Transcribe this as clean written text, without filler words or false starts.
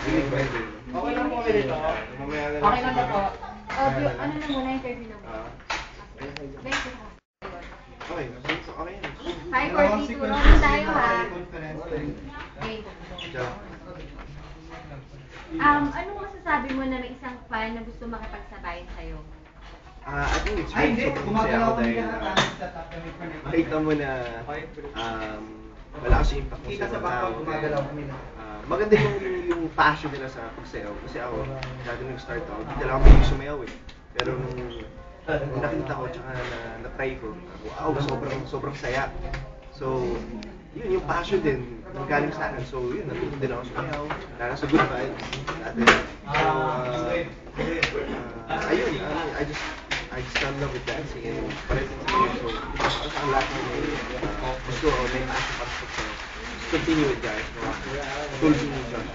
Hindi pwede. Okay lang po kami dito. Mamaya na Okay lang ba po? Ano na muna, interview na muna. Thank you. Okay, okay yan. 5:42, rolling tayo ha. Okay. Diyan. Anong masasabi mo na may isang fan na gusto makipagsabayan sa'yo? I think it's great. Sobrang masaya ako dahil makita mo na wala kasi impact mo sa ibang tao. Maganda yung passion nila sa pagsayaw. Kasi ako, dati nag-start ako, hindi lang ako may sumayaw eh. Pero nung nakita ko, tsaka na-try ko, wow, sobrang saya. So, yun yung passion din, galing sa akin. So, yun, natuto din ako sumayaw. Lalo sa good vibes natin. So, ayun, I just fell in love with dancing and paresin sa akin. So, parang ang lahat na may gusto o may passion para sa pagsayaw. Continue it, guys. Tulad ni Josh.